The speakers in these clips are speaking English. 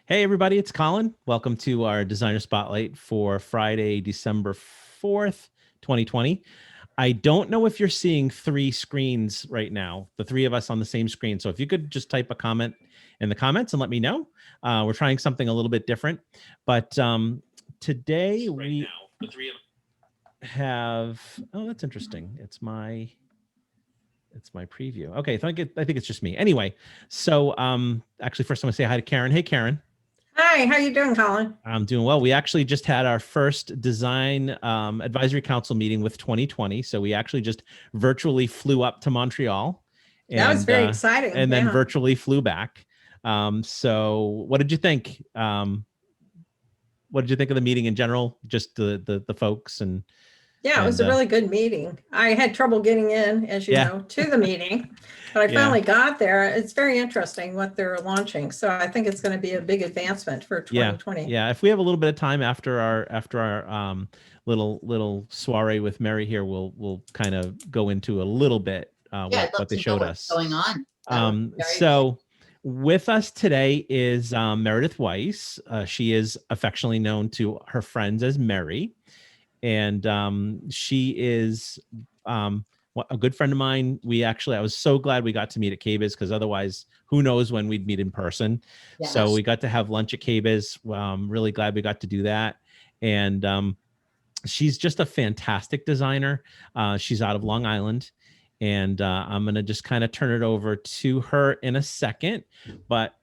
Hey, everybody, it's Colin. Welcome to our Designer Spotlight for Friday, December 4th, 2020. I don't know if you're seeing three screens right now, the three of us on the same screen. So if you could just type a comment in the comments and let me know. We're trying something a little bit different. But today we have, oh, that's interesting. It's my preview. Okay, so I think it's just me. Anyway, so actually first I'm gonna say hi to Karen. Hey, Karen. Hi, how you doing, Colin? I'm doing well. We actually just had our first design advisory council meeting with 2020. So we actually just virtually flew up to Montreal That was very exciting. and then virtually flew back. So what did you think? What did you think of the meeting in general? Just the folks and yeah, it was a really good meeting. I had trouble getting in, as you know, to the meeting, but I finally got there. It's very interesting what they're launching. So I think it's going to be a big advancement for 2020. Yeah. If we have a little bit of time after our little soiree with Merri here, we'll kind of go into a little bit what they showed us going on. So with us today is Meredith Weiss. She is affectionately known to her friends as Merri. And she is a good friend of mine. I was so glad we got to meet at KBIS because otherwise, who knows when we'd meet in person. Yes. So we got to have lunch at KBIS. Really glad we got to do that. And she's just a fantastic designer. She's out of Long Island. And I'm going to just kind of turn it over to her in a second. But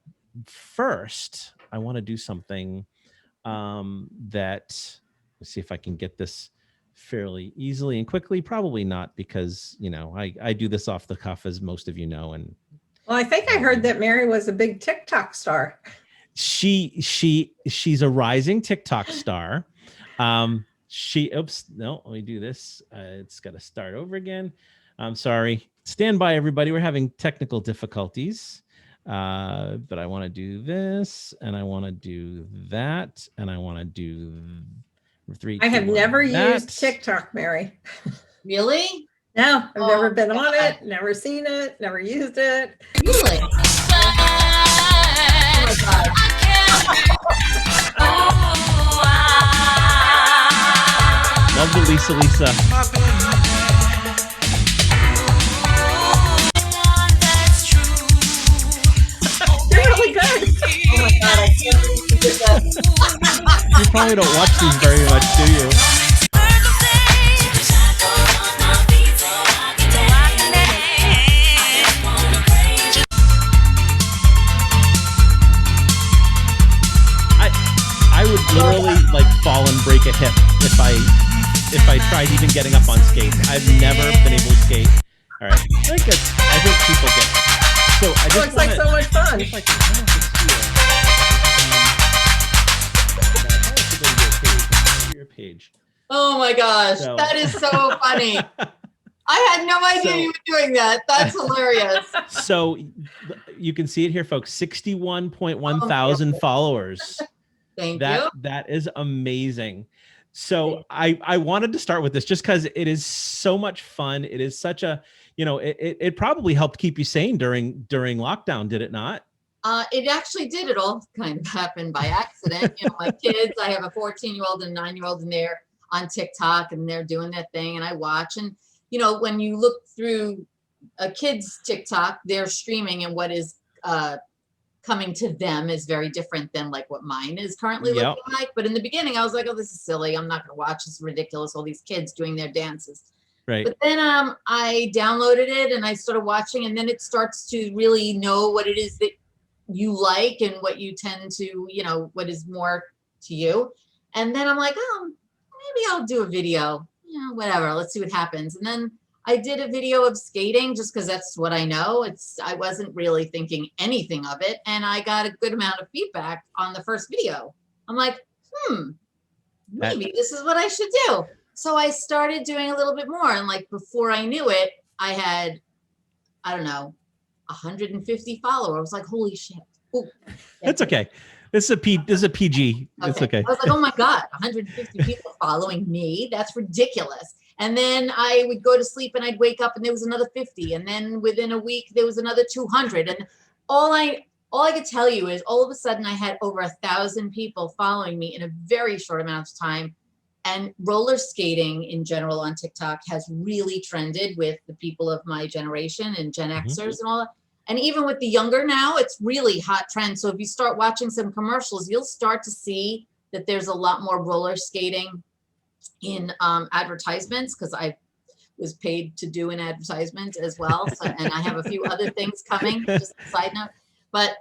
first, I want to do something that... Let's see if I can get this fairly easily and quickly. Probably not, because I do this off the cuff, as most of you know. And well, I think I heard that Merri was a big TikTok star. She's a rising TikTok star. Oops, no, let me do this. It's got to start over again. I'm sorry. Stand by, everybody. We're having technical difficulties. But I want to do this, and I want to do that, and I want to do. I have never used TikTok, Merri. Really? No, I've never been on it, never seen it, never used it. Really? Love the Lisa. You're really good. Oh my God, I can't believe you did that. You probably don't watch these very much, do you? I would literally fall and break a hip if I tried even getting up on skates. I've never been able to skate. All right, I think people get it. So I just looks like so much fun. Page. Oh my gosh, that is so funny. I had no idea you were doing that. That's hilarious. So you can see it here, folks. 61.1 thousand followers. Thank you. That is amazing. So I wanted to start with this just because it is so much fun. It is such a, it probably helped keep you sane during lockdown, did it not? It actually did. It all kind of happened by accident. My kids, I have a 14-year-old and a 9-year-old, and they're on TikTok and they're doing their thing, and I watch. And, when you look through a kid's TikTok, they're streaming, and what is coming to them is very different than what mine is currently looking like. But in the beginning, I was like, oh, this is silly. I'm not going to watch this. Is ridiculous. All these kids doing their dances. Right. But then I downloaded it and I started watching, and then it starts to really know what it is that you like and what you tend to, what is more to you. And then I'm like, oh, maybe I'll do a video, whatever, let's see what happens. And then I did a video of skating just because that's what I know. I wasn't really thinking anything of it. And I got a good amount of feedback on the first video. I'm like, maybe this is what I should do. So I started doing a little bit more. And before I knew it, I had, I don't know, 150 followers. I was like, holy shit. Ooh, that's okay. This is a PG. Okay. It's okay. I was like, oh my God, 150 people following me. That's ridiculous. And then I would go to sleep and I'd wake up and there was another 50. And then within a week, there was another 200. And all I all I could tell you is all of a sudden I had over 1,000 people following me in a very short amount of time. And roller skating in general on TikTok has really trended with the people of my generation and Gen Xers and all that. And even with the younger now, it's really hot trend. So if you start watching some commercials, you'll start to see that there's a lot more roller skating in advertisements, because I was paid to do an advertisement as well. So, and I have a few other things coming, just a side note. But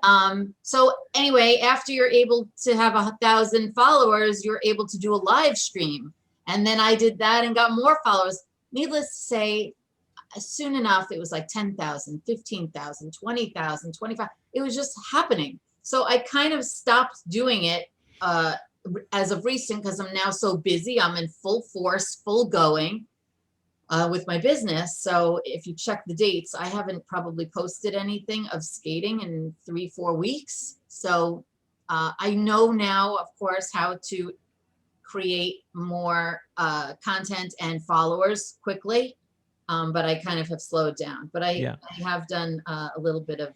so anyway, after you're able to have 1,000 followers, you're able to do a live stream. And then I did that and got more followers. Needless to say, soon enough, it was like 10,000, 15,000, 20,000, 25. It was just happening. So I kind of stopped doing it as of recent, because I'm now so busy. I'm in full force, full going with my business. So if you check the dates, I haven't probably posted anything of skating in 3-4 weeks. So I know now, of course, how to create more content and followers quickly. But I kind of have slowed down. But I have done a little bit of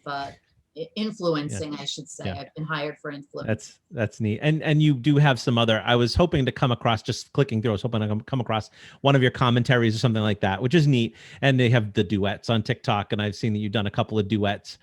influencing, I should say. I've been hired for influence. That's neat. And you do have some other, I was hoping to come across, just clicking through, I was hoping to come across one of your commentaries or something like that, which is neat. And they have the duets on TikTok, and I've seen that you've done a couple of duets.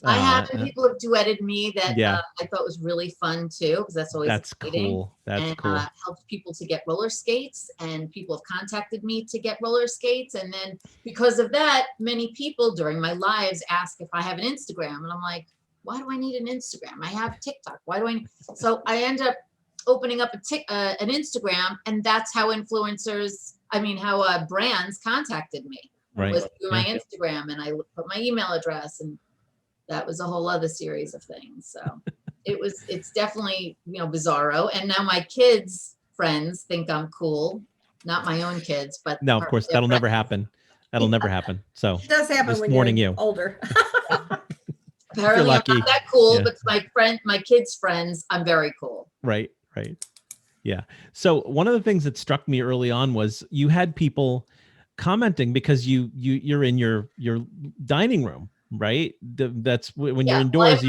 I have, and people have duetted me that I thought was really fun too, because that's always exciting. Cool. That's cool. Helped people to get roller skates, and people have contacted me to get roller skates. And then because of that, many people during my lives ask if I have an Instagram, and I'm like, why do I need an Instagram? I have TikTok. Why do I need? So I end up opening up an Instagram, and that's how how brands contacted me. Right. Was through my Instagram, and I put my email address, and that was a whole other series of things. So it's definitely, bizarro. And now my kids' friends think I'm cool. Not my own kids, but no, of course, that'll never happen. That'll never happen. So it does happen when you're older. Apparently I'm not that cool, but my kids' friends, I'm very cool. Right. Yeah. So one of the things that struck me early on was you had people commenting because you're in your dining room. Right. That's when you're indoors.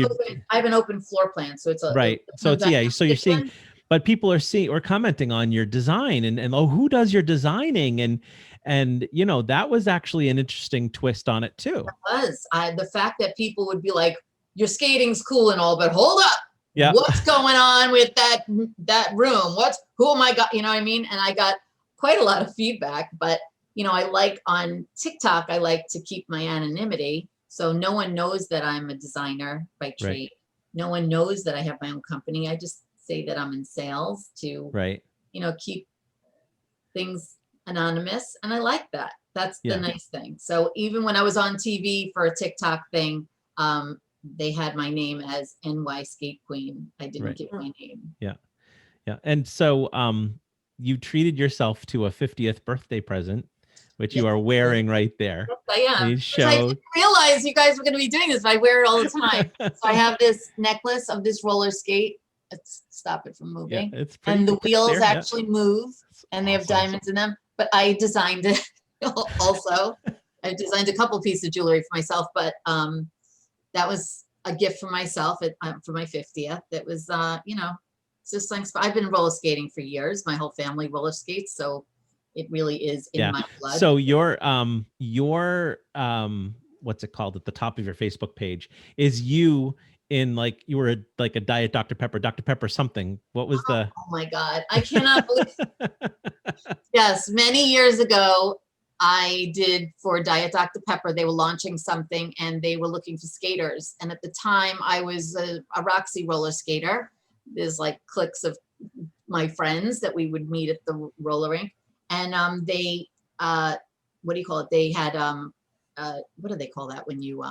I have an open floor plan, so it's right. So so you're seeing, but people are seeing or commenting on your design and who does your designing and that was actually an interesting twist on it too. It was the fact that people would be like, your skating's cool and all, but hold up. Yeah. What's going on with that room? Who am I got? You know what I mean? And I got quite a lot of feedback, but I like on TikTok, I like to keep my anonymity. So no one knows that I'm a designer by trade. Right. No one knows that I have my own company. I just say that I'm in sales to, keep things anonymous. And I like that. That's the nice thing. So even when I was on TV for a TikTok thing, they had my name as NY Skate Queen. I didn't give my name. Yeah. Yeah. And so you treated yourself to a 50th birthday present, which you are wearing right there. I am. I didn't realize you guys were going to be doing this. I wear it all the time. So I have this necklace of this roller skate. Let's stop it from moving. Yeah, and the wheels actually move, and they have diamonds in them. But I designed it also. I designed a couple pieces of jewelry for myself, but that was a gift for myself for my 50th. It was, it's just like, I've been roller skating for years. My whole family roller skates. So it really is in my blood. So your what's it called at the top of your Facebook page is you in like you were like a Diet Dr. Pepper something. What was the? Oh my God, I cannot believe. Yes, many years ago, I did for Diet Dr. Pepper. They were launching something and they were looking for skaters. And at the time, I was a Roxy roller skater. There's like cliques of my friends that we would meet at the roller rink. And they, what do you call it? They had, what do they call that when you,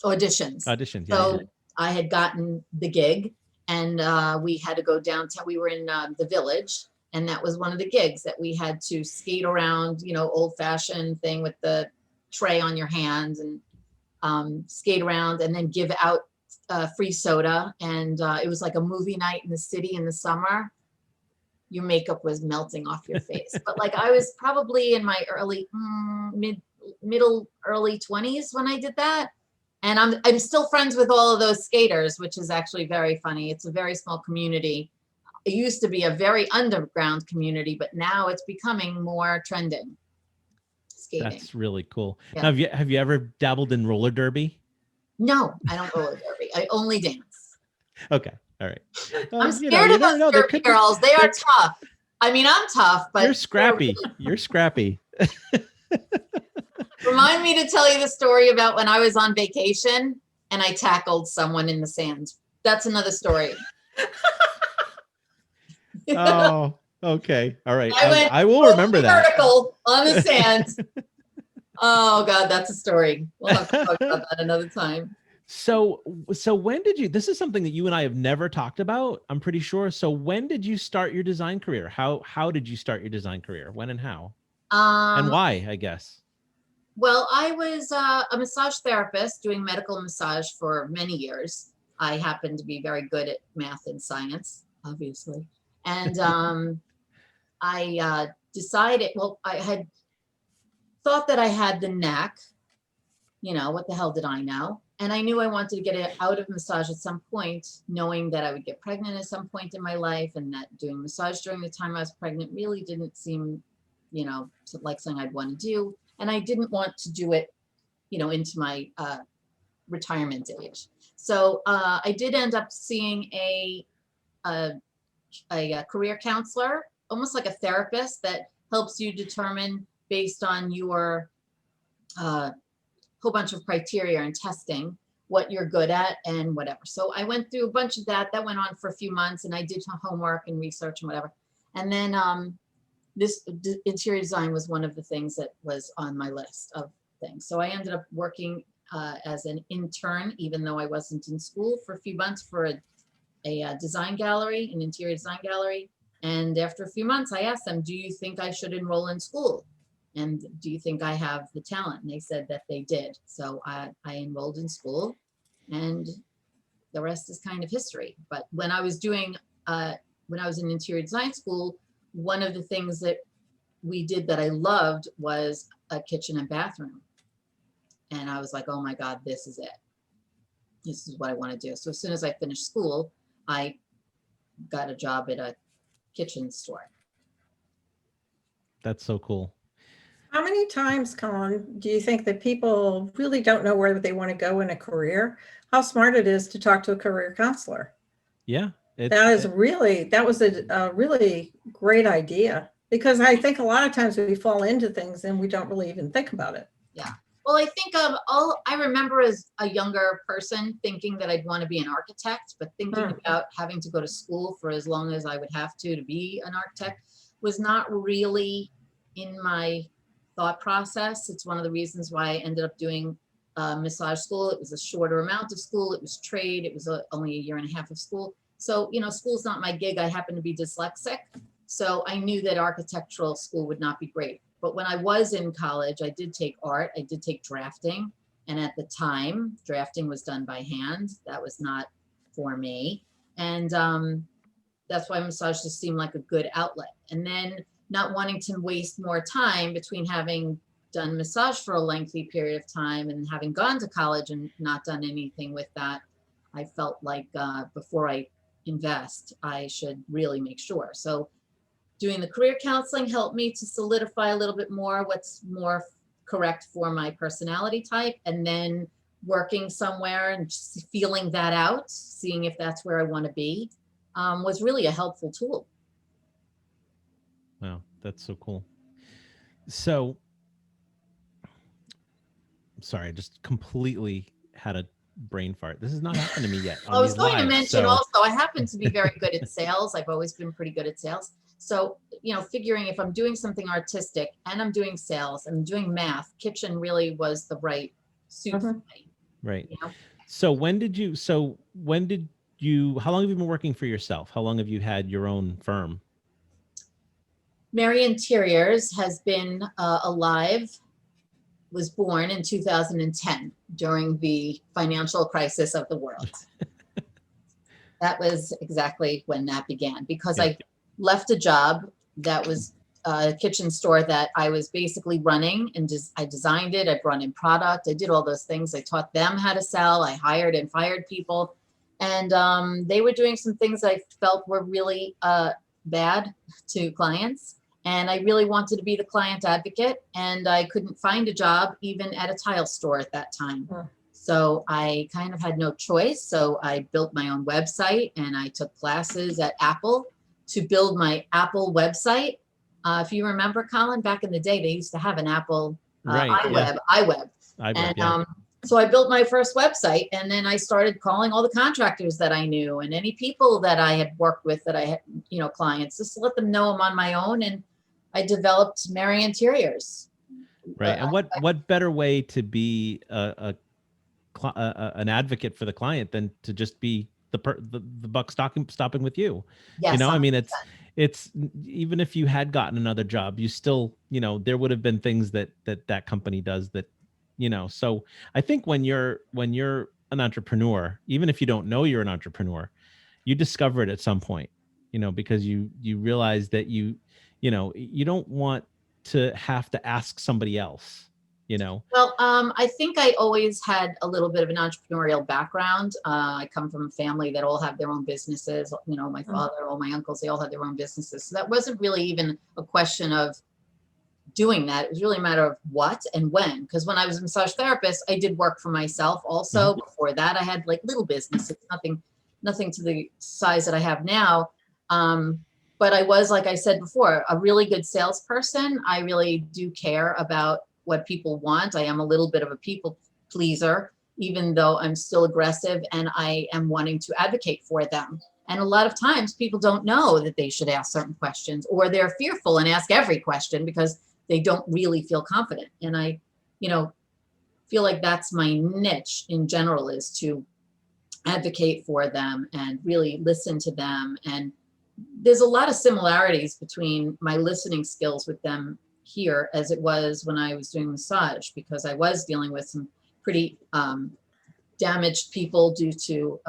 auditions. Auditions, So I had gotten the gig and we had to go downtown. We were in the Village, and that was one of the gigs that we had to skate around, old fashioned thing with the tray on your hands and skate around and then give out free soda. And it was like a movie night in the city in the summer. Your makeup was melting off your face. But like I was probably in my early, early 20s when I did that. And I'm still friends with all of those skaters, which is actually very funny. It's a very small community. It used to be a very underground community, but now it's becoming more trending. Skating. That's really cool. Yeah. Now, have you ever dabbled in roller derby? No, I don't roller derby. I only dance. Okay. All right. I'm scared of those derby girls. They are tough. I mean, I'm tough, but you're scrappy. You're scrappy. Remind me to tell you the story about when I was on vacation and I tackled someone in the sand. That's another story. Oh, okay. All right. I will remember that. Vertical on the sand. Oh God, that's a story. We'll have to talk about that another time. So when did you, this is something that you and I have never talked about, I'm pretty sure. So when did you start your design career? How did you start your design career? When and how? And why, I guess? Well, I was a massage therapist doing medical massage for many years. I happened to be very good at math and science, obviously. And I decided, well, I had thought that I had the knack, you know, what the hell did I know? And I knew I wanted to get out of massage at some point, knowing that I would get pregnant at some point in my life, and that doing massage during the time I was pregnant really didn't seem, you know, like something I'd want to do. And I didn't want to do it, you know, into my retirement age. So I did end up seeing a career counselor, almost like a therapist that helps you determine based on your whole bunch of criteria and testing what you're good at and whatever. So I went through a bunch of that. That went on for a few months, and I did some homework and research and whatever. And then this interior design was one of the things that was on my list of things. So I ended up working as an intern, even though I wasn't in school, for a few months for a design gallery, an interior design gallery. And after a few months, I asked them, do you think I should enroll in school? And do you think I have the talent? And they said that they did. So I enrolled in school, and the rest is kind of history. But when I was doing, when I was in interior design school, one of the things that we did that I loved was a kitchen and bathroom. And I was like, oh my God, this is it. This is what I want to do. So as soon as I finished school, I got a job at a kitchen store. That's so cool. How many times, Colin, do you think that people really don't know where they want to go in a career? How smart it is to talk to a career counselor. Yeah. That was a really great idea, because I think a lot of times we fall into things and we don't really even think about it. Yeah. Well, I think I remember as a younger person thinking that I'd want to be an architect, but thinking about having to go to school for as long as I would have to be an architect was not really in my thought process. It's one of the reasons why I ended up doing massage school. It was a shorter amount of school. It was trade. It was only a year and a half of school. So, you know, school's not my gig. I happen to be dyslexic. So I knew that architectural school would not be great. But when I was in college, I did take art. I did take drafting. And at the time, drafting was done by hand. That was not for me. And that's why massage just seemed like a good outlet. And then not wanting to waste more time between having done massage for a lengthy period of time and having gone to college and not done anything with that, I felt like before I invest, I should really make sure. So doing the career counseling helped me to solidify a little bit more what's more correct for my personality type, and then working somewhere and just feeling that out, seeing if that's where I want to be, was really a helpful tool. Wow, that's so cool. So, sorry, I just completely had a brain fart. This has not happened to me yet. I was going to mention also, I happen to be very good at sales. I've always been pretty good at sales. So, you know, figuring if I'm doing something artistic and I'm doing sales and doing math, kitchen really was the right suit for me. Right. You know? So how long have you been working for yourself? How long have you had your own firm? Merri Interiors has been alive, was born in 2010 during the financial crisis of the world. That was exactly when that began, because I left a job that was kitchen store that I was basically running, and just I designed it. I brought in product. I did all those things. I taught them how to sell. I hired and fired people, and they were doing some things I felt were really bad to clients. And I really wanted to be the client advocate, and I couldn't find a job even at a tile store at that time. So I kind of had no choice. So I built my own website, and I took classes at Apple to build my Apple website. If you remember, Colin, back in the day, they used to have an Apple iWeb. So I built my first website, and then I started calling all the contractors that I knew and any people that I had worked with that I had, clients, just to let them know I'm on my own. And I developed Merri Interiors. Right. And what better way to be an advocate for the client than to just be the buck stopping with you? Yes, I mean, it's even if you had gotten another job, you still, there would have been things that company does that, so I think when you're an entrepreneur, even if you don't know you're an entrepreneur, you discover it at some point, because you realize that you don't want to have to ask somebody else, Well, I think I always had a little bit of an entrepreneurial background. I come from a family that all have their own businesses. My father, all my uncles, they all had their own businesses. So that wasn't really even a question of doing that. It was really a matter of what and when. Because when I was a massage therapist, I did work for myself also. Before that, I had like little businesses, nothing to the size that I have now. But I was, like I said before, a really good salesperson. I really do care about what people want. I am a little bit of a people pleaser, even though I'm still aggressive and I am wanting to advocate for them. And a lot of times people don't know that they should ask certain questions, or they're fearful and ask every question because they don't really feel confident. And I, feel like that's my niche in general, is to advocate for them and really listen to them. And there's a lot of similarities between my listening skills with them here as it was when I was doing massage, because I was dealing with some pretty damaged people due to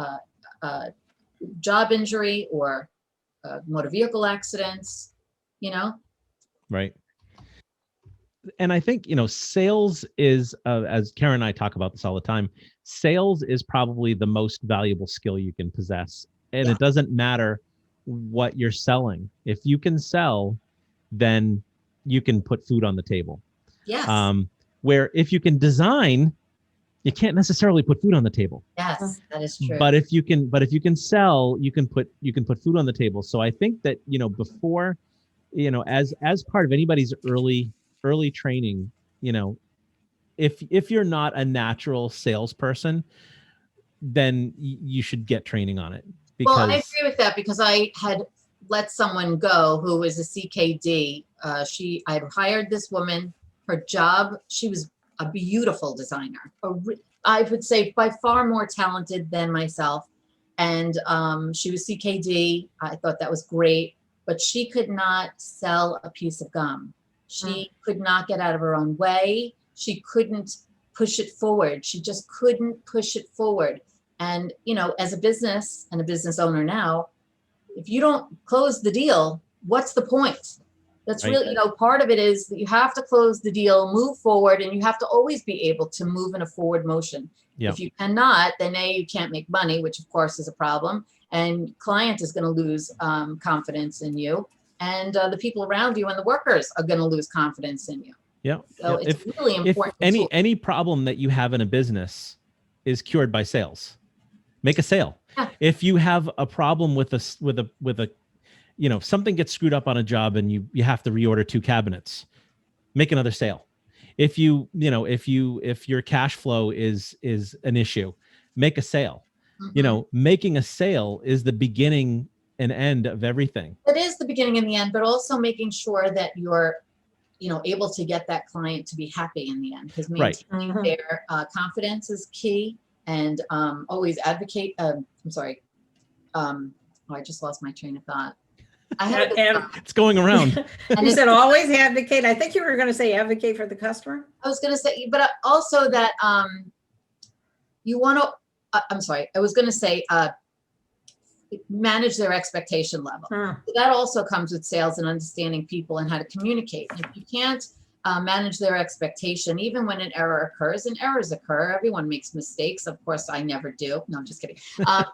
job injury or motor vehicle accidents, Right. And I think, sales is, as Karen and I talk about this all the time, sales is probably the most valuable skill you can possess. And it doesn't matter what you're selling. If you can sell, then you can put food on the table. Yes. Where if you can design, you can't necessarily put food on the table. Yes, that is true. But if you can sell, you can put food on the table. So I think that, before, as part of anybody's early training, if you're not a natural salesperson, then you should get training on it. Well, I agree with that, because I had let someone go who was a CKD. I had hired this woman. Her job, she was a beautiful designer. I would say by far more talented than myself. And she was CKD. I thought that was great, but she could not sell a piece of gum. She could not get out of her own way. She couldn't push it forward. She just couldn't push it forward. And, as a business and a business owner now, if you don't close the deal, what's the point? That's right. Really, part of it is that you have to close the deal, move forward, and you have to always be able to move in a forward motion. Yep. If you cannot, then you can't make money, which of course is a problem. And client is going to lose confidence in you. And the people around you and the workers are going to lose confidence in you. Yeah. So it's really important. If any problem that you have in a business is cured by sales, make a sale. Yeah. If you have a problem with a something gets screwed up on a job and you have to reorder 2 cabinets, make another sale. If your cash flow is an issue, make a sale. Making a sale is the beginning and end of everything. It is the beginning and the end, but also making sure that you're, able to get that client to be happy in the end, because maintaining their confidence is key. And always advocate. I just lost my train of thought. It's going around. You said always advocate. I think you were going to say advocate for the customer. I was going to say, but also that you want to. I was going to say manage their expectation level. So that also comes with sales and understanding people and how to communicate. If you can't manage their expectation, even when an error occurs, and errors occur, everyone makes mistakes. Of course, I never do. No, I'm just kidding.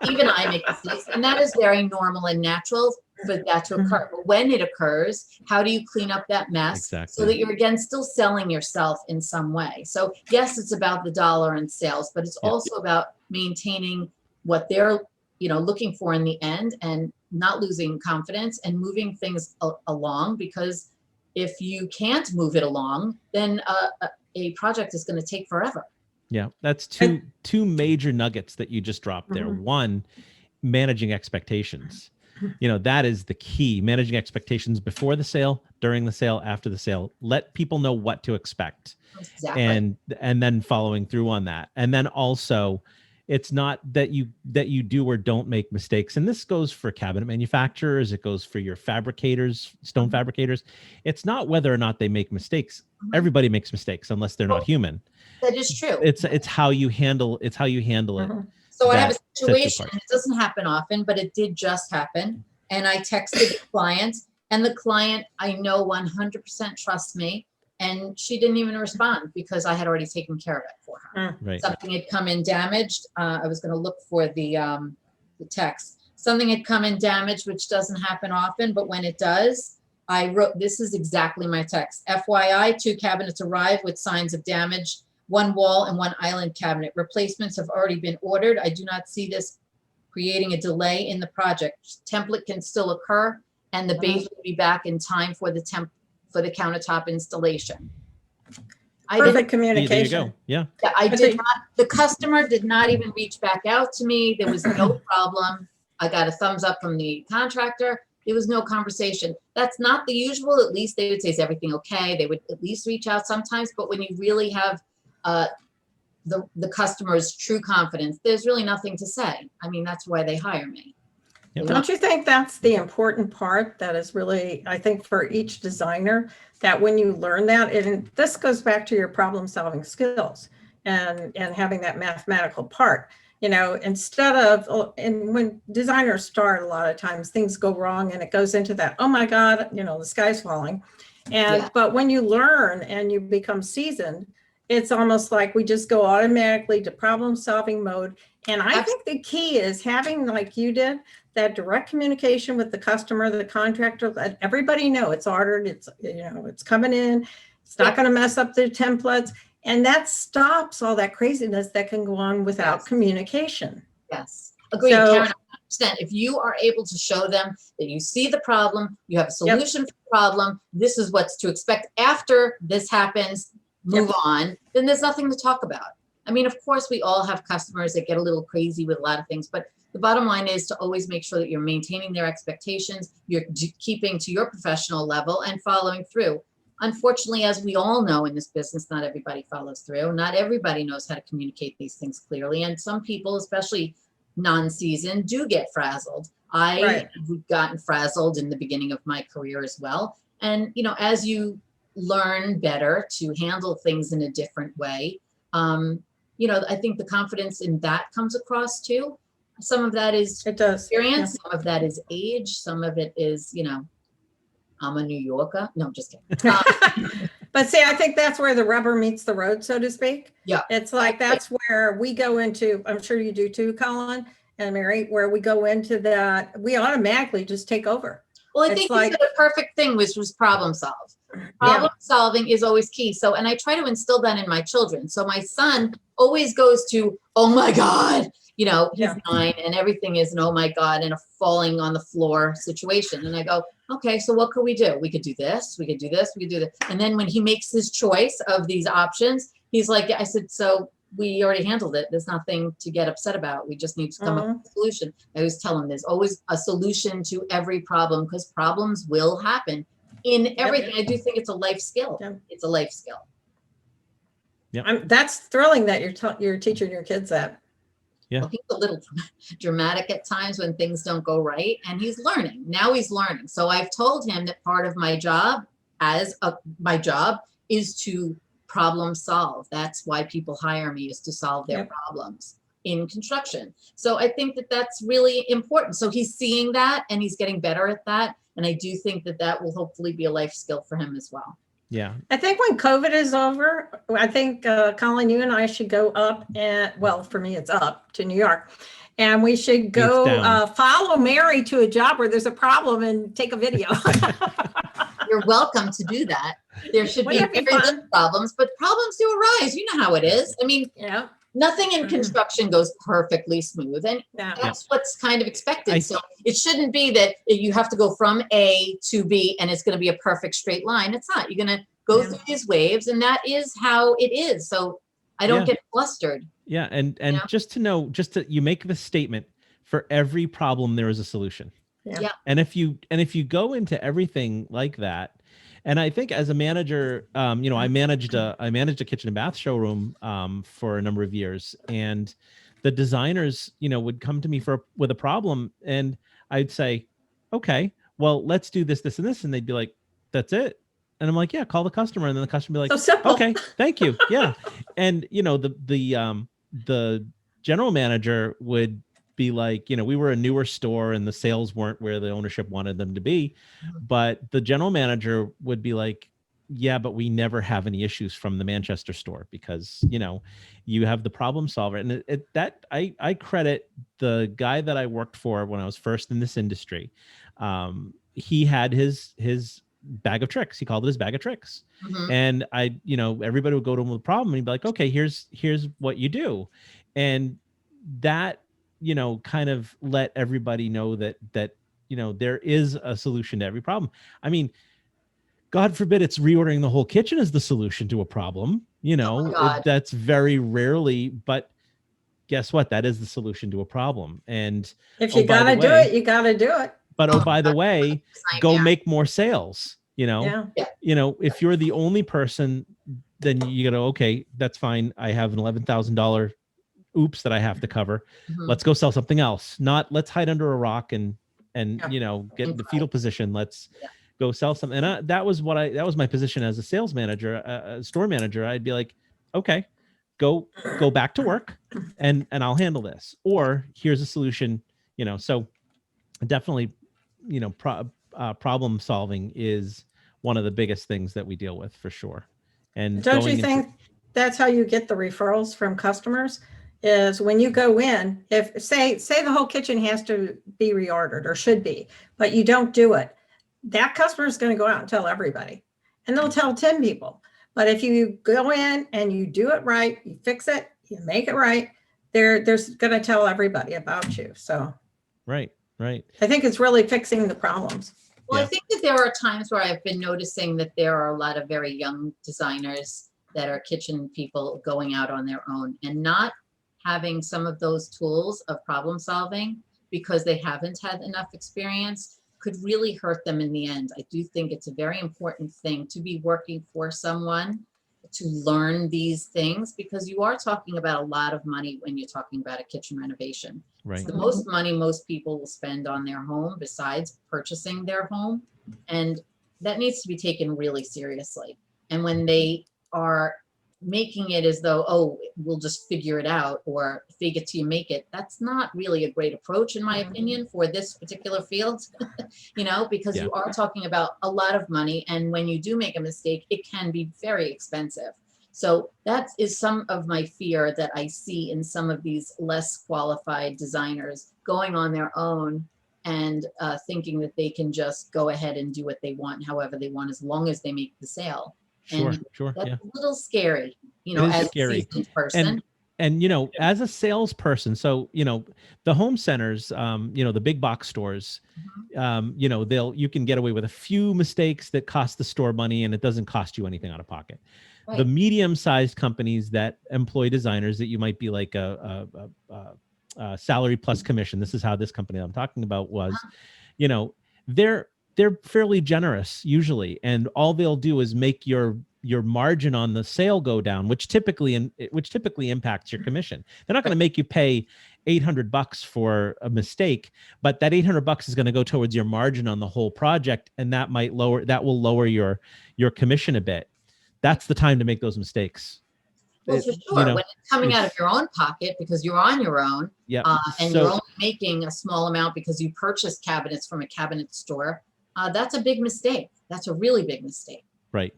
Even I make mistakes, and that is very normal and natural for that to occur. But when it occurs, how do you clean up that mess so that you're, again, still selling yourself in some way? So yes, it's about the dollar and sales, but it's also about maintaining what they're looking for in the end, and not losing confidence and moving things along, because if you can't move it along, then a project is going to take forever. Yeah, that's two major nuggets that you just dropped there. One, managing expectations. That is the key. Managing expectations before the sale, during the sale, after the sale. Let people know what to expect. Exactly. And then following through on that. And then also, it's not that you do or don't make mistakes. And this goes for cabinet manufacturers. It goes for your fabricators, stone fabricators. It's not whether or not they make mistakes. Everybody makes mistakes unless they're not human. That is true. It's how you handle it. So I have a situation, it doesn't happen often, but it did just happen. And I texted the client, and the client, I know 100% trusts me. And she didn't even respond because I had already taken care of it for her. Right. Something had come in damaged. I was going to look for the text. Something had come in damaged, which doesn't happen often, but when it does, I wrote, this is exactly my text. FYI, 2 cabinets arrive with signs of damage, 1 wall and 1 island cabinet. Replacements have already been ordered. I do not see this creating a delay in the project. Template can still occur, and the base will be back in time for the countertop installation. Perfect communication. There you go. Yeah. I did not, the customer did not even reach back out to me. There was no problem. I got a thumbs up from the contractor. There was no conversation. That's not the usual. At least they would say, is everything okay? They would at least reach out sometimes. But when you really have the customer's true confidence, there's really nothing to say. I mean, that's why they hire me. Yep. Don't you think that's the important part that is really, I think, for each designer, that when you learn that, and this goes back to your problem solving skills and having that mathematical part, instead of, and when designers start, a lot of times things go wrong and it goes into that, oh my God, the sky's falling. But when you learn and you become seasoned, it's almost like we just go automatically to problem solving mode. And I think the key is having, like you did, that direct communication with the customer, the contractor, let everybody know it's ordered, it's coming in, it's not going to mess up their templates. And that stops all that craziness that can go on without communication. Yes, agreed, Karen, 100%. If you are able to show them that you see the problem, you have a solution for the problem, this is what's to expect after this happens, move on, then there's nothing to talk about. I mean, of course, we all have customers that get a little crazy with a lot of things, but the bottom line is to always make sure that you're maintaining their expectations, you're keeping to your professional level and following through. Unfortunately, as we all know in this business, not everybody follows through. Not everybody knows how to communicate these things clearly. And some people, especially non-seasoned, do get frazzled. I've gotten frazzled in the beginning of my career as well. And, as you learn better to handle things in a different way, I think the confidence in that comes across too. Some of that is experience, some of that is age, some of it is, I'm a New Yorker. No, I'm just kidding. But see, I think that's where the rubber meets the road, so to speak. Yeah. It's like, that's where we go into, I'm sure you do too, Colin and Merri, where we go into that, we automatically just take over. Well, I think you said a perfect thing, which was problem solve. Problem solving is always key. So, and I try to instill that in my children. So my son always goes to, oh my God, he's 9 and everything is an oh my God and a falling on the floor situation. And I go, okay, so what could we do? We could do this, we could do this, we could do this. And then when he makes his choice of these options, he's like, I said, so we already handled it. There's nothing to get upset about. We just need to come up with a solution. I always tell him there's always a solution to every problem, because problems will happen in everything. I do think it's a life skill. It's a life skill. Yeah, that's thrilling that you're teaching your kids that. Yeah, well, he's a little dramatic at times when things don't go right, and he's learning. Now he's learning. So I've told him that part of my job my job is to problem solve. That's why people hire me, is to solve their problems. in construction. So I think that that's really important. So he's seeing that and he's getting better at that. And I do think that that will hopefully be a life skill for him as well. Yeah. I think when COVID is over, I think Colin, you and I should go up and, well, for me, it's up to New York. And we should go follow Merri to a job where there's a problem and take a video. You're welcome to do that. There should be very little problems, but problems do arise. You know how it is. I mean, yeah. Nothing in construction goes perfectly smooth, and that's what's kind of expected. So it shouldn't be that you have to go from A to B and it's going to be a perfect straight line. It's not. You're going to go through these waves, and that is how it is. So I don't get flustered. Yeah, and just to know, you make the statement, for every problem there is a solution. Yeah. And if you go into everything like that, and I think as a manager, I managed a kitchen and bath showroom for a number of years, and the designers, would come to me with a problem, and I'd say, okay, well, let's do this, this, and this, and they'd be like, that's it. And I'm like, yeah, call the customer, and then the customer would be like, so simple. Okay, thank you, yeah. And the general manager would be like, we were a newer store and the sales weren't where the ownership wanted them to be. But the general manager would be like, yeah, but we never have any issues from the Manchester store because, you have the problem solver. And I credit the guy that I worked for when I was first in this industry. He had his bag of tricks. He called it his bag of tricks. And everybody would go to him with a problem and he'd be like, okay, here's what you do. And that, kind of let everybody know that there is a solution to every problem. I mean, God forbid it's reordering the whole kitchen as the solution to a problem. That's very rarely, but guess what? That is the solution to a problem. And if you gotta do it, you gotta do it. But by the way, go make more sales. If you're the only person, then you gotta, okay, that's fine. I have an $11,000 oops that I have to cover. Let's go sell something else. Not let's hide under a rock and get in the fetal position. Let's go sell something. And that was my position as a sales manager, a store manager. I'd be like, okay, go back to work and I'll handle this. Or here's a solution, so definitely, problem solving is one of the biggest things that we deal with for sure. And don't you think that's how you get the referrals from customers? Is when you go in, if say the whole kitchen has to be reordered or should be, but you don't do it, that customer is going to go out and tell everybody, and they'll tell 10 people. But if you go in and you do it right, you fix it, you make it right, they're going to tell everybody about you. So right. I think it's really fixing the problems. Well, I think that there are times where I've been noticing that there are a lot of very young designers that are kitchen people going out on their own and not having some of those tools of problem solving because they haven't had enough experience could really hurt them in the end. I do think it's a very important thing to be working for someone to learn these things, because you are talking about a lot of money when you're talking about a kitchen renovation. Right. It's the most money most people will spend on their home besides purchasing their home. And that needs to be taken really seriously. And when they are making it as though, oh, we'll just figure it out or fake it till you make it, that's not really a great approach, in my opinion, for this particular field, because you are talking about a lot of money. And when you do make a mistake, it can be very expensive. So that is some of my fear that I see in some of these less qualified designers going on their own and thinking that they can just go ahead and do what they want, however they want, as long as they make the sale. Sure. That's a little scary, as scary. a seasoned person. And as a salesperson, so the home centers, the big box stores, you can get away with a few mistakes that cost the store money, and it doesn't cost you anything out of pocket. Right. The medium-sized companies that employ designers that you might be like a salary plus commission. This is how this company I'm talking about was, they're fairly generous usually, and all they'll do is make your margin on the sale go down, which typically impacts your commission. They're not going to make you pay $800 for a mistake, but that $800 is going to go towards your margin on the whole project, and that will lower your commission a bit. That's the time to make those mistakes. Well, for sure. When it's coming out of your own pocket because you're on your own, and you're only making a small amount because you purchased cabinets from a cabinet store, that's a big mistake. That's a really big mistake. Right.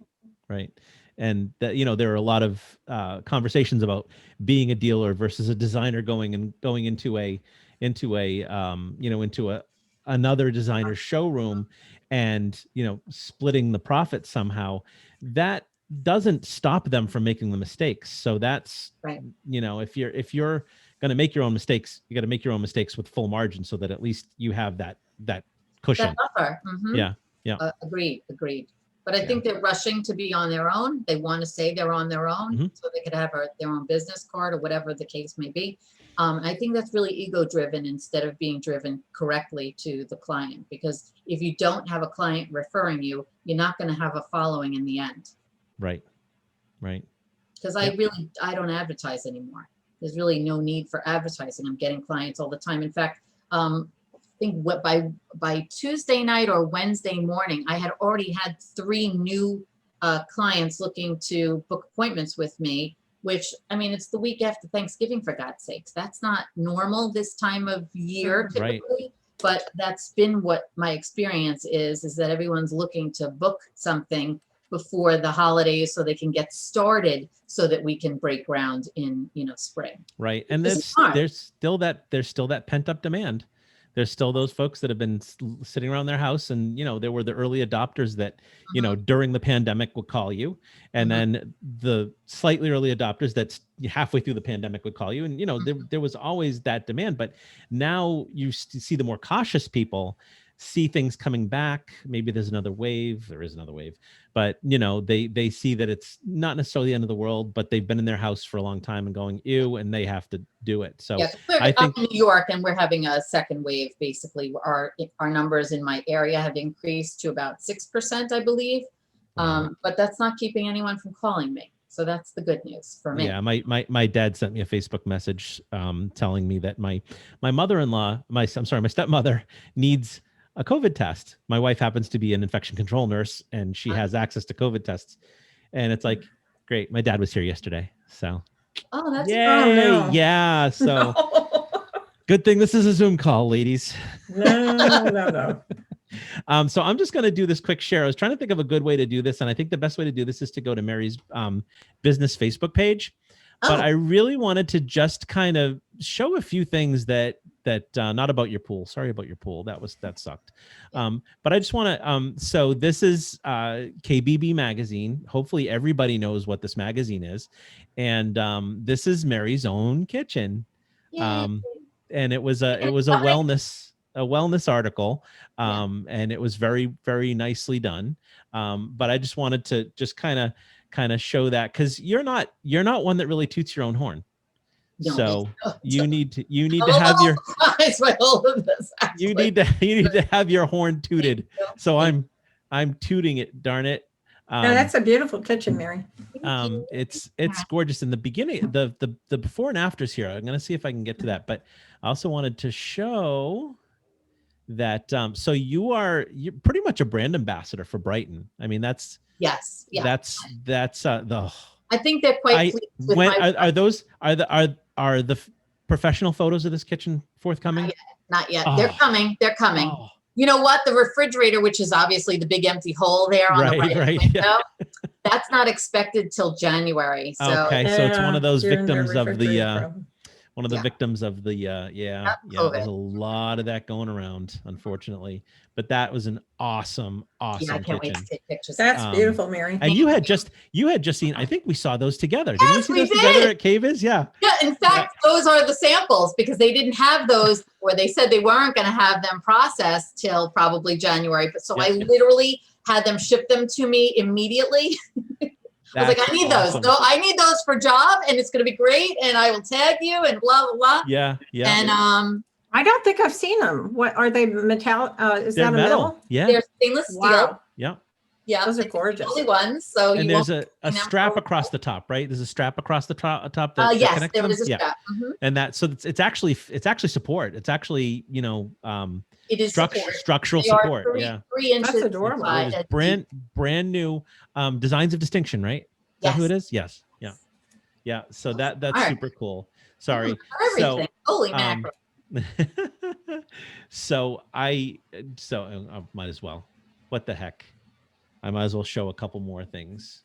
And that, there are a lot of conversations about being a dealer versus a designer going into another designer's showroom and, splitting the profit somehow. That doesn't stop them from making the mistakes. So that's right. If you're going to make your own mistakes, you got to make your own mistakes with full margin so that at least you have that cushion. That buffer. Mm-hmm. Yeah. Agreed. But I think they're rushing to be on their own. They want to say they're on their own so they could have their own business card or whatever the case may be. I think that's really ego driven instead of being driven correctly to the client, because if you don't have a client referring you, you're not going to have a following in the end. Right. Because I don't advertise anymore. There's really no need for advertising. I'm getting clients all the time. In fact, I think by Tuesday night or Wednesday morning, I had already had 3 new clients looking to book appointments with me, which, I mean, it's the week after Thanksgiving, for God's sakes. That's not normal this time of year typically, but that's been what my experience is that everyone's looking to book something before the holidays so they can get started so that we can break ground in, spring. Right. And there's still that pent up demand. There's still those folks that have been sitting around their house and, there were the early adopters that, during the pandemic would call you. And then the slightly early adopters that's halfway through the pandemic would call you. And, there was always that demand, but now you see the more cautious people see things coming back. Maybe there's another wave. There is another wave, but they see that it's not necessarily the end of the world, but they've been in their house for a long time and going, ew, and they have to do it. So I think in New York, and we're having a second wave. Basically, our numbers in my area have increased to about 6%, I believe. But that's not keeping anyone from calling me. So that's the good news for me. Yeah, my dad sent me a Facebook message telling me that my mother-in-law, my stepmother needs a COVID test. My wife happens to be an infection control nurse and she has access to COVID tests. And it's like, great. My dad was here yesterday. So. Oh, that's no. Yeah. So good thing this is a Zoom call, ladies. No. So I'm just going to do this quick share. I was trying to think of a good way to do this. And I think the best way to do this is to go to Merri's business Facebook page. But I really wanted to just kind of show a few things that not about your pool. Sorry about your pool. That sucked. But I just want to, so this is KBB magazine. Hopefully everybody knows what this magazine is. And this is Merri's own kitchen. And it was a wellness article. And it was very, very nicely done. But I just wanted to just kind of show that, because you're not one that really toots your own horn. No, so you need to have your you need to have your horn tooted. So I'm tooting it, darn it. No, that's a beautiful kitchen, Merri. It's gorgeous. In the beginning, the before and afters here, I'm gonna see if I can get to that, but I also wanted to show that so you're pretty much a brand ambassador for Brighton. I mean, that's that's the I think they're quite pleased with are the professional photos of this kitchen forthcoming? Not yet. They're coming. Oh. You know what? The refrigerator, which is obviously the big empty hole there on the right window, that's not expected till January. So it's one of those victims of the victims of the there's a lot of that going around, unfortunately. But that was an awesome I can't kitchen. wait to take pictures. That's beautiful, Merri. And you had just seen, I think we saw those together. Didn't we see those together at KBIS? Yeah. Yeah, in fact, those are the samples, because they didn't have those, or they said they weren't going to have them processed till probably January. But so I literally had them ship them to me immediately. I was like, I need those. So I need those for job, and it's going to be great. And I will tag you and blah, blah, blah. Yeah. And I don't think I've seen them. What are they? Metallic? Is that a metal? Yeah. They're stainless steel. Wow. Yeah. Yeah. Those are gorgeous. The only ones. So and there's a strap across the top, right? There's a strap across the top. Yes, there is a strap. Mm-hmm. And that, so it's actually support. It's actually, it is structural support. 3 inches. That's adorable. Brand new designs of distinction, right? Is that who it is? Yes. Yeah. Yeah. So that's Smart. super cool. Sorry. Everything. So, Holy mackerel. so I might as well. What the heck? I might as well show a couple more things.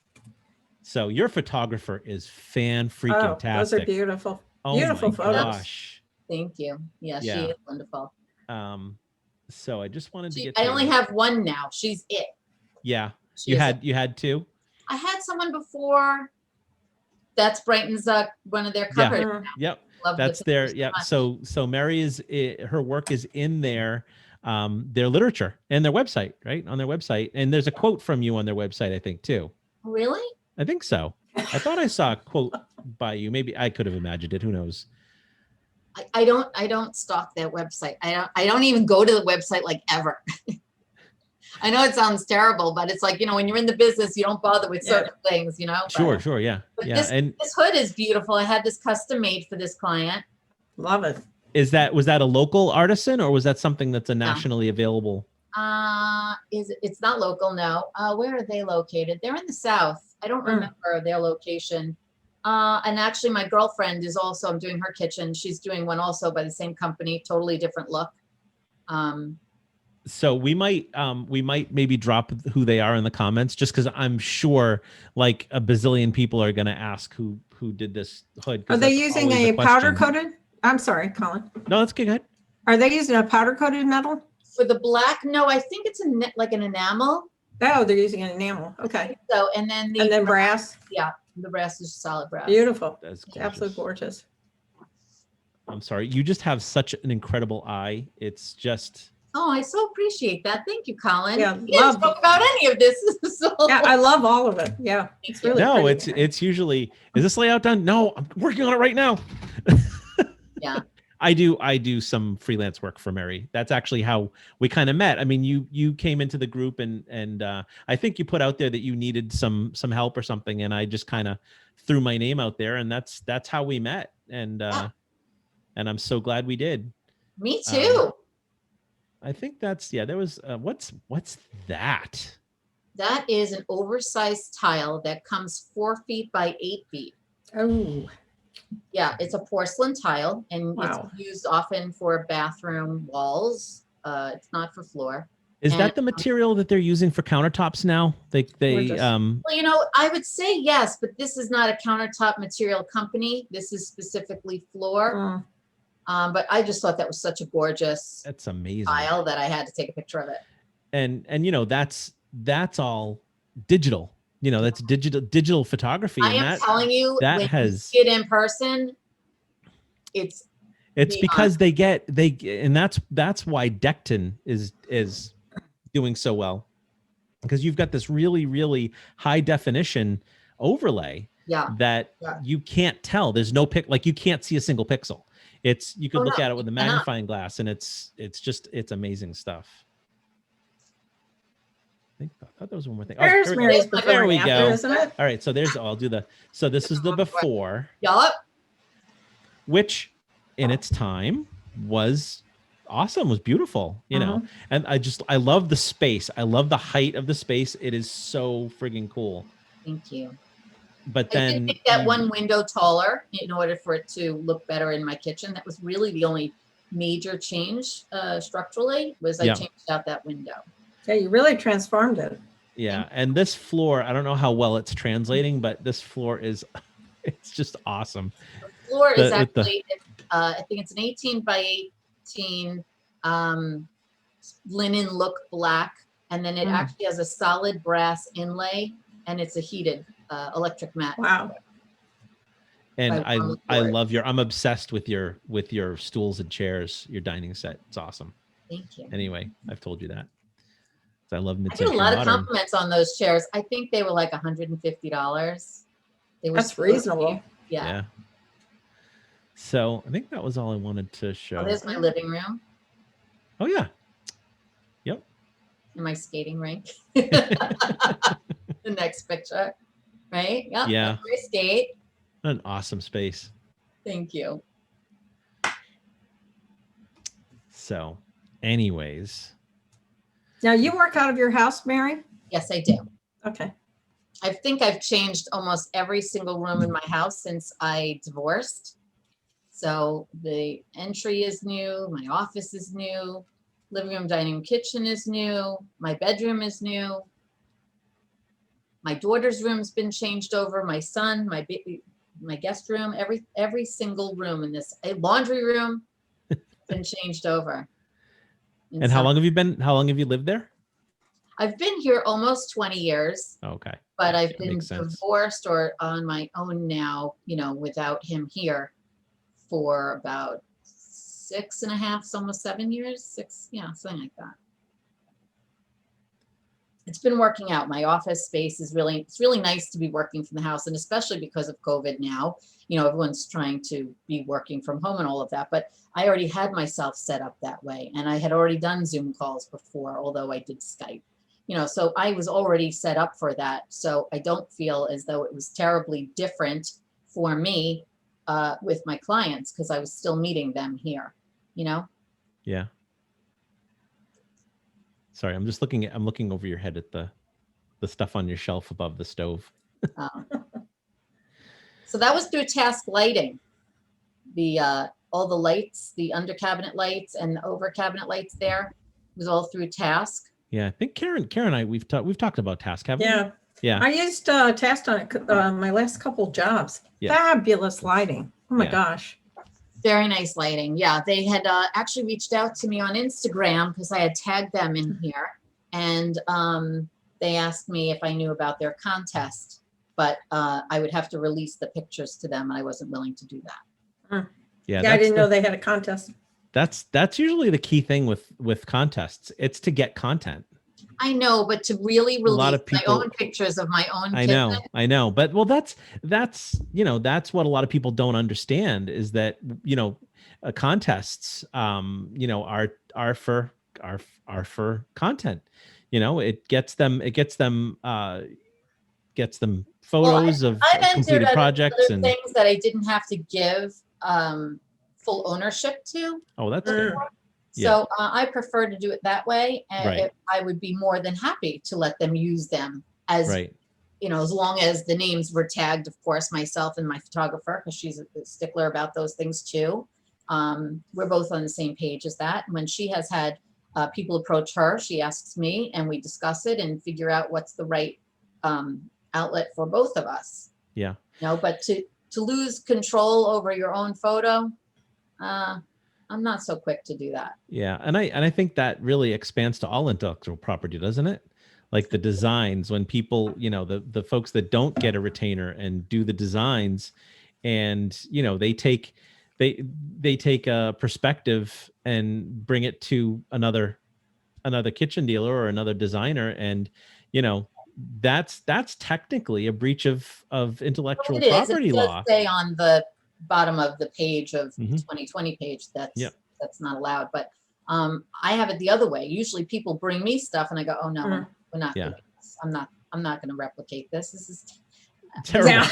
So your photographer is freaking Oh, those are tastic. beautiful. Oh Beautiful my photos. gosh. Thank you. Yeah, Yeah. she is wonderful. So I just wanted to get. I only have one now. She's it. Yeah. She You is had two? I had someone before. That's Brighton's one of their Yeah. covers. Yep. Love the That's their, pictures yeah. so much. So Merri her work is in their literature and their website, right? On their website. And there's a quote from you on their website, I think, too. Really? I think so. I thought I saw a quote by you. Maybe I could have imagined it. Who knows? I don't stalk that website. I don't even go to the website like ever. I know it sounds terrible, but it's like, when you're in the business, you don't bother with certain things, Sure, yeah. But yeah. this hood is beautiful. I had this custom made for this client. Love it. Was that a local artisan or was that something that's a nationally available? It's not local, no. Where are they located? They're in the South. I don't remember their location. And actually my girlfriend is also, I'm doing her kitchen. She's doing one also by the same company, totally different look. So we might maybe drop who they are in the comments, just because I'm sure like a bazillion people are going to ask who did this hood. Are they using a powder coated? I'm sorry, Colin. No, that's good. Go ahead. Are they using a powder coated metal? For the black, no, I think it's like an enamel. Oh, they're using an enamel. Okay. So and then brass. Yeah, the brass is solid brass. Beautiful. That's gorgeous. Absolutely gorgeous. I'm sorry, you just have such an incredible eye. It's just. Oh, I so appreciate that. Thank you, Colin. Yeah, you didn't spoke about any of this. So. Yeah, I love all of it. Yeah, it's really no. pretty. It's usually, is this layout done? No, I'm working on it right now. Yeah. I do some freelance work for Merri. That's actually how we kind of met. I mean, you came into the group and I think you put out there that you needed some help or something, and I just kind of threw my name out there, and that's how we met. And I'm so glad we did. Me too. I think that's there was what's that? That is an oversized tile that comes 4 feet by 8 feet. Oh. Yeah, it's a porcelain tile, and wow. It's used often for bathroom walls. It's not for floor. Is that the material that they're using for countertops now? They Well, I would say yes, but this is not a countertop material company. This is specifically floor. But I just thought that was such a gorgeous that's amazing tile that I had to take a picture of it. And that's all digital. That's digital photography. I am telling you, that when has you see it in person, it's because and that's why Decton is doing so well, because you've got this really, really high definition overlay that you can't tell. There's no you can't see a single pixel. You could look at it with a magnifying glass, and it's amazing stuff. I thought there was one more thing. There we go. Isn't it? All right, so I'll do so this is the before. Yup. Which in its time was awesome, was beautiful, and I love the space. I love the height of the space. It is so friggin' cool. Thank you. But then I did make that one window taller in order for it to look better in my kitchen. That was really the only major change structurally was I changed out that window. Yeah, you really transformed it. Yeah, and this floor, I don't know how well it's translating, but this floor it's just awesome. The floor is actually, I think it's an 18 by 18 linen look black, and then it actually has a solid brass inlay, and it's a heated electric mat. Wow. And I'm obsessed with your stools and chairs, your dining set. It's awesome. Thank you. Anyway, I've told you that. I love mid-century modern. I get a lot of compliments on those chairs. I think they were like $150. That's reasonable. Yeah. So I think that was all I wanted to show. Oh, there's my living room. Oh yeah. Yep. And my skating rink. The next picture. Right? Yep. Yeah. My skate. An awesome space. Thank you. So, anyways. Now you work out of your house, Merri? Yes, I do. Okay. I think I've changed almost every single room in my house since I divorced. So the entry is new, my office is new, living room, dining room, kitchen is new, my bedroom is new. My daughter's room's been changed over, my son, my guest room, every single room in this laundry room been changed over. And how long have you lived there? I've been here almost 20 years. Okay. But I've been divorced or on my own now, without him here for about 6.5, almost 7 years, something like that. It's been working out. My office space it's really nice to be working from the house, and especially because of COVID now, everyone's trying to be working from home and all of that, but I already had myself set up that way, and I had already done Zoom calls before, although I did Skype. So I was already set up for that. So I don't feel as though it was terribly different for me with my clients, because I was still meeting them here, Yeah. Sorry, I'm looking over your head at the stuff on your shelf above the stove. So that was through Task Lighting. All the lights, the under cabinet lights and the over cabinet lights there was all through Task. Yeah, I think Karen and I we've talked about Task, haven't we? Yeah. I used Task on my last couple jobs. Yeah. Fabulous lighting. Oh my gosh. Very nice lighting. Yeah, they had actually reached out to me on Instagram because I had tagged them in here, and they asked me if I knew about their contest, but I would have to release the pictures to them, and I wasn't willing to do that. Yeah, I didn't know they had a contest. That's usually the key thing with contests. It's to get content. I know, but to really release my own pictures of my own kitchen. I know. But that's what a lot of people don't understand is that, contests, are for content. It gets them photos of completed projects and things that I didn't have to give full ownership to. Oh, that's good. So I prefer to do it that way, and I would be more than happy to let them use them as as long as the names were tagged, of course, myself and my photographer, because she's a stickler about those things too. We're both on the same page as that. When she has had people approach her, she asks me, and we discuss it and figure out what's the right outlet for both of us. Yeah. But to lose control over your own photo, I'm not so quick to do that. Yeah. And I think that really expands to all intellectual property, doesn't it? Like the designs, when people, the folks that don't get a retainer and do the designs, and, they take a perspective and bring it to another kitchen dealer or another designer. And, that's technically a breach of intellectual property law. Say on the bottom of the page of 2020 page that's not allowed, but I have it the other way. Usually people bring me stuff and I go, oh no, we're not doing this. I'm not going to replicate this. This is terrible.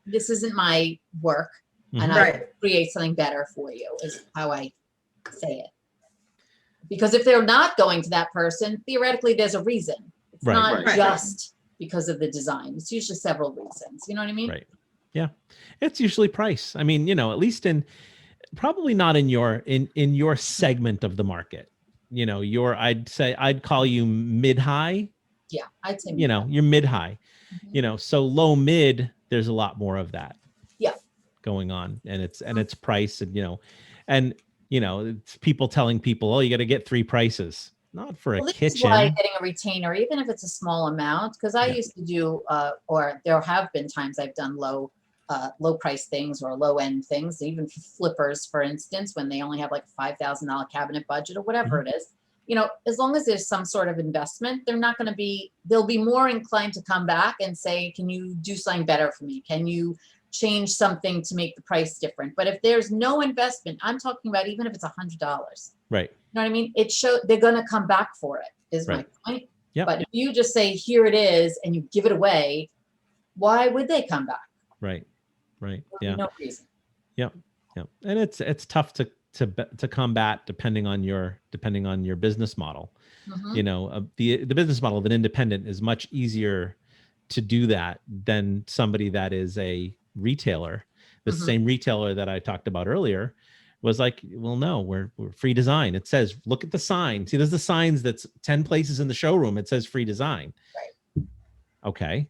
This isn't my work, and I create something better for you is how I say it. Because if they're not going to that person, theoretically there's a reason. It's not just because of the design. It's usually several reasons. You know what I mean? Right. Yeah. It's usually price. I mean, at least probably not in your segment of the market, I'd call you mid-high. Yeah. I'd say, you're mid-high, so low mid, there's a lot more of that going on, and it's price, and it's people telling people, oh, you got to get 3 prices. Not for a kitchen. This is why getting a retainer, even if it's a small amount, because I used to do, or there have been times I've done low price things or low end things, even flippers, for instance, when they only have like a $5,000 cabinet budget or whatever it is. As long as there's some sort of investment, they'll be more inclined to come back and say, can you do something better for me? Can you change something to make the price different? But if there's no investment, I'm talking about even if it's $100. Right. You know what I mean? They're going to come back for it, is my point. Yeah. But if you just say, here it is, and you give it away, why would they come back? Right. Yeah. No reason. Yep. And it's tough to to combat depending on your business model. The business model of an independent is much easier to do that than somebody that is a retailer. The same retailer that I talked about earlier was like, well, no, we're free design. It says, look at the sign. See, there's the signs that's 10 places in the showroom. It says free design. Right. Okay.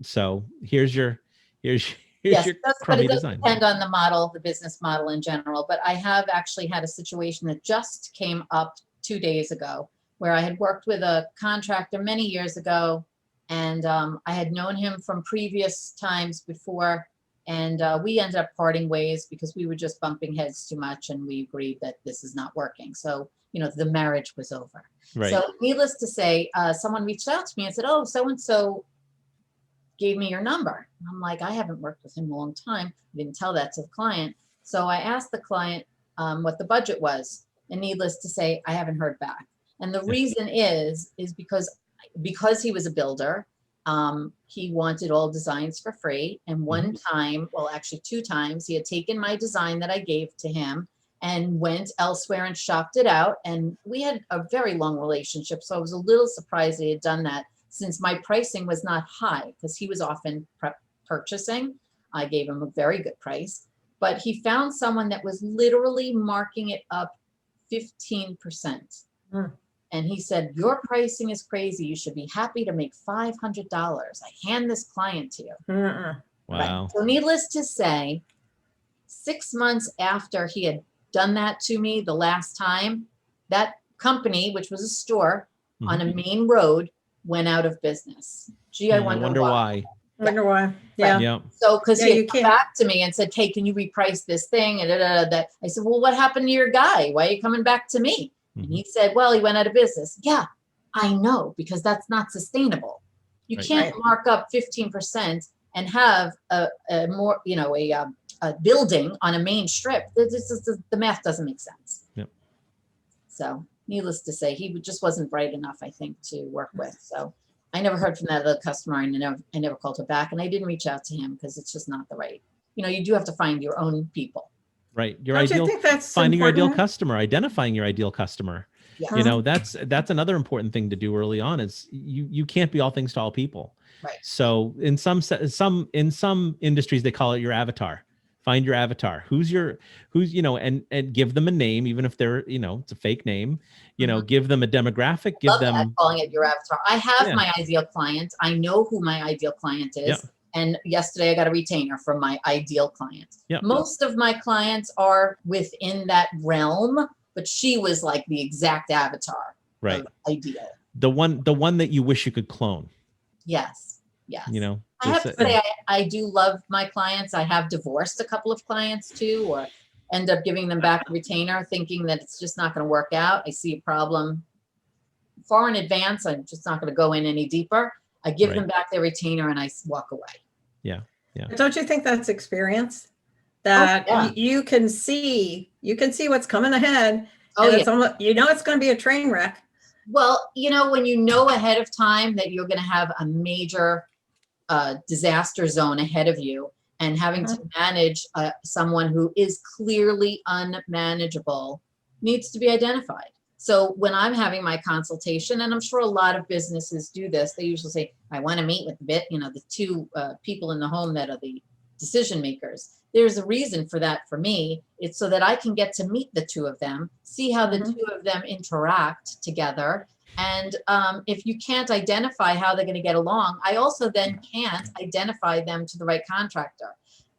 So here's your Yes, your but crummy it does design. depend on the model, the business model in general. But I have actually had a situation that just came up 2 days ago where I had worked with a contractor many years ago, and I had known him from previous times before, and we ended up parting ways because we were just bumping heads too much, and we agreed that this is not working. So, the marriage was over. Right. So needless to say, someone reached out to me and said, oh, so-and-so gave me your number. I'm like, I haven't worked with him a long time. I didn't tell that to the client. So I asked the client what the budget was. And needless to say, I haven't heard back. And the reason is because he was a builder, he wanted all designs for free. And one time, well, actually 2 times, he had taken my design that I gave to him and went elsewhere and shopped it out. And we had a very long relationship. So I was a little surprised he had done that, since my pricing was not high, because he was often purchasing. I gave him a very good price, but he found someone that was literally marking it up 15%. And he said, your pricing is crazy. You should be happy to make $500. I hand this client to you. Wow. Right. So needless to say, 6 months after he had done that to me the last time, that company, which was a store on a main road, went out of business. Gee, I wonder why. Wonder why. Yeah. Right. Yeah. So, because Yeah, he you had come can't- back to me and said, "Hey, can you reprice this thing?" And that I said, "Well, what happened to your guy? Why are you coming back to me?" And he said, "Well, he went out of business." Yeah, I know, because that's not sustainable. You Right. can't mark up 15% and have a more, a building on a main strip. The math doesn't make sense. Yep. So, needless to say, he just wasn't bright enough, I think, to work with. So I never heard from that other customer, and I never called her back, and I didn't reach out to him because it's just not the right. You do have to find your own people. Right. Don't you think that's finding your ideal important? customer, identifying your ideal customer. Yeah. That's another important thing to do early on, is you can't be all things to all people. Right. So in some industries, they call it your avatar. Find your avatar. Who's and give them a name, even if they're, it's a fake name, give them a demographic, give Love them that, calling it your avatar. I have my ideal client. I know who my ideal client is. Yeah. And yesterday I got a retainer from my ideal client. Yeah. Most of my clients are within that realm, but she was like the exact avatar. Right. Of ideal. The one that you wish you could clone. Yes. Yes. I it's have to say, I do love my clients. I have divorced a couple of clients too, or end up giving them back a retainer, thinking that it's just not going to work out. I see a problem far in advance. I'm just not going to go in any deeper. I give them back their retainer and I walk away. Yeah. Yeah. But don't you think that's experience? That you can see what's coming ahead. Oh, and it's almost, it's going to be a train wreck. Well, when you know ahead of time that you're going to have a major disaster zone ahead of you, and having to manage someone who is clearly unmanageable needs to be identified. So when I'm having my consultation, and I'm sure a lot of businesses do this, they usually say, I want to meet with the 2 people in the home that are the decision makers. There's a reason for that for me. It's so that I can get to meet the 2 of them, see how the 2 of them interact together. And if you can't identify how they're going to get along, I also then can't identify them to the right contractor,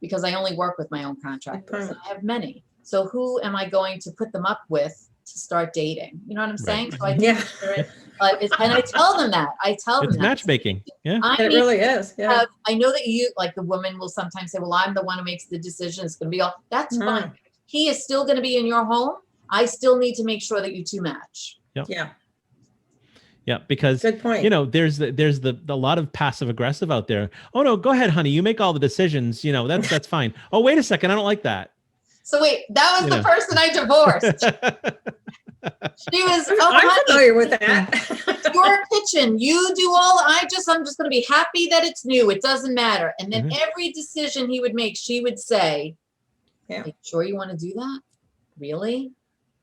because I only work with my own contractors. And I have many. So who am I going to put them up with to start dating? You know what I'm saying? So I and I tell them that. It's matchmaking. Yeah. It really is. Yeah. I know that you, like, the woman will sometimes say, well, I'm the one who makes the decision. It's going to be all. That's fine. He is still going to be in your home. I still need to make sure that you 2 match. Yep. Yeah. Yeah, because good point. There's the lot of passive aggressive out there. Oh no, go ahead, honey. You make all the decisions. That's fine. Oh, wait a second. I don't like that. So wait, that was the person I divorced. She was. Oh, I'm familiar with that. Your kitchen. You do all. I'm just going to be happy that it's new. It doesn't matter. And then every decision he would make, she would say, "Are you sure you want to do that?" really?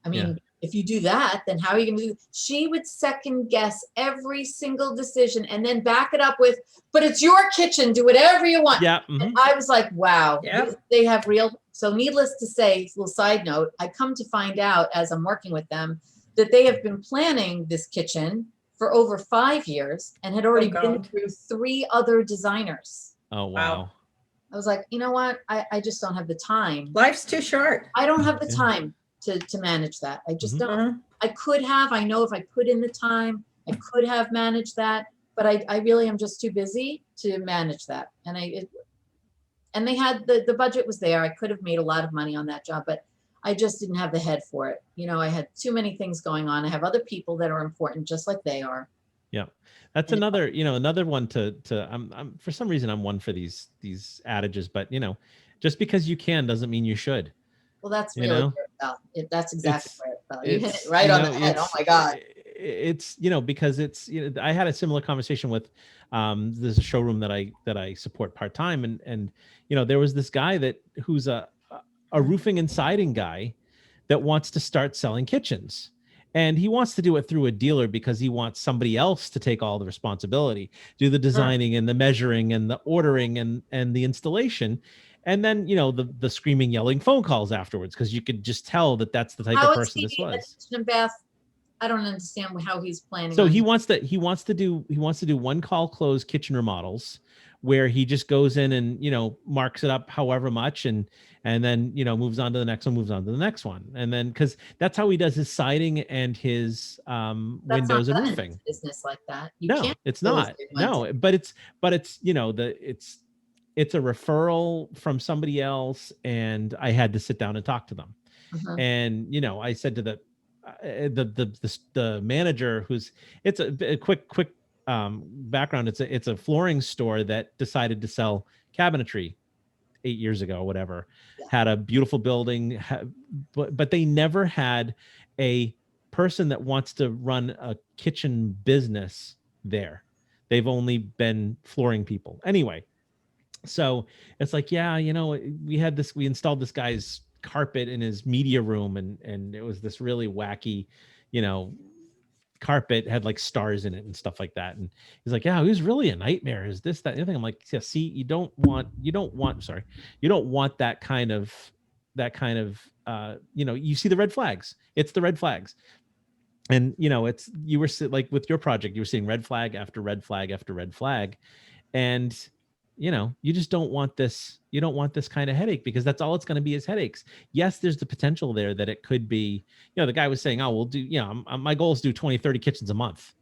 I mean, Yeah. if you do that, then how are you going to do? She would second guess every single decision and then back it up with, but it's your kitchen, do whatever you want. Yeah. And I was like, wow, Yep. they have real. So needless to say, little side note, I come to find out as I'm working with them that they have been planning this kitchen for over 5 years and had already been God. through 3 other designers. Oh, Wow. wow. I was like, you know what? I just don't have the time. Life's too short. I don't have the Yeah. time to manage that. I just Mhm. don't. Mhm. I could have. I know if I put in the time, I could have managed that, but I really am just too busy to manage that. And and they had the budget was there. I could have made a lot of money on that job, but I just didn't have the head for it. You know, I had too many things going on. I have other people that are important, just like they are. Yeah. That's And another, another one to I'm for some reason I'm one for these adages, but just because you can doesn't mean you should. well, that's You really know? where it fell. That's exactly It's where it fell. You hit it it's right on the head. Oh my God. It's because it's I had a similar conversation with there's a showroom that I support part-time, and there was this guy who's a roofing and siding guy that wants to start selling kitchens. And he wants to do it through a dealer because he wants somebody else to take all the responsibility, do the designing and the measuring and the ordering and the installation. And then, the screaming, yelling phone calls afterwards, because you could just tell that that's the type How of is person he this a was. kitchen and bath? I don't understand how he's planning. So on he wants to do one call close kitchen remodels, where he just goes in and marks it up however much, and then moves on to the next one, moves on to the next one, and then because that's how he does his siding and his That's windows not and done in roofing. business like that. You No, can't it's close not. it once. No, but it's it's a referral from somebody else, and I had to sit down and talk to them. Mhm. And I said to the manager, it's a quick background. It's a flooring store that decided to sell cabinetry 8 years ago, whatever. Yeah. Had a beautiful building, but they never had a person that wants to run a kitchen business there. They've only been flooring people anyway. So it's like, yeah, we installed this guy's carpet in his media room, and it was this really wacky, carpet, had like stars in it and stuff like that. And he's like, yeah, it was really a nightmare. Is this, that, and the other thing? I'm like, yeah, see, you don't want that kind of you see the red flags. It's the red flags. And it's, you were like with your project, you were seeing red flag after red flag after red flag. And you just don't want this. You don't want this kind of headache, because that's all it's going to be, is headaches. Yes, there's the potential there that it could be, the guy was saying, oh, we'll do, my goal is to do 20, 30 kitchens a month.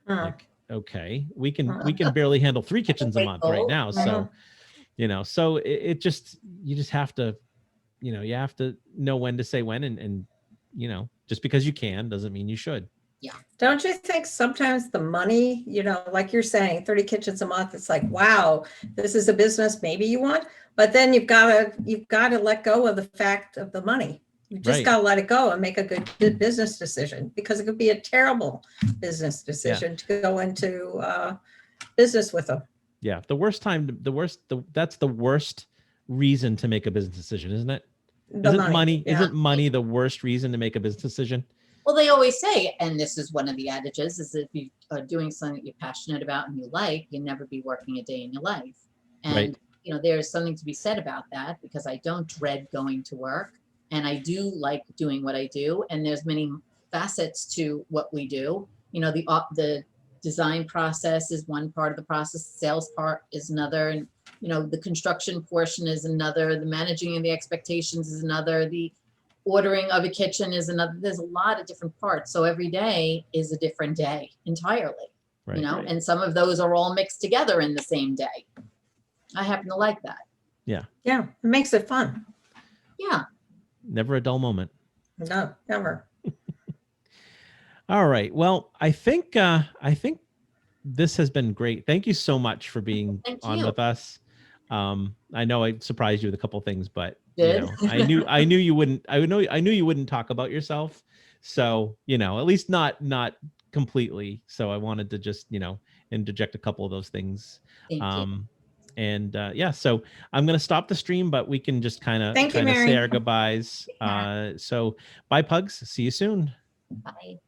Like, okay, we can barely handle 3 kitchens a month right now. So, so it just, you just have to, you have to know when to say when, and just because you can doesn't mean you should. Yeah. Don't you think sometimes the money, like you're saying, 30 kitchens a month, it's like, wow, this is a business maybe you want, but then you've got to let go of the fact of the money. You just got to let it go and make a good business decision, because it could be a terrible business decision to go into business with them. Yeah. That's the worst reason to make a business decision, isn't it? Isn't money the worst reason to make a business decision? Well, they always say, and this is one of the adages, is if you are doing something that you're passionate about and you like, you'll never be working a day in your life. And, there's something to be said about that, because I don't dread going to work, and I do like doing what I do. And there's many facets to what we do. The design process is one part of the process. The sales part is another. And, the construction portion is another. The managing of the expectations is another. The ordering of a kitchen is another. There's a lot of different parts. So every day is a different day entirely, and some of those are all mixed together in the same day. I happen to like that. Yeah. It makes it fun. Yeah. Never a dull moment. No, never. All right. Well, I think this has been great. Thank you so much for being on with us. I know I surprised you with a couple things, but I knew you wouldn't. I knew you wouldn't talk about yourself. So at least not completely. So I wanted to just interject a couple of those things. Thank you. And yeah, so I'm going to stop the stream, but we can just kind of say Merri. our goodbyes. So bye, pugs. See you soon. Bye.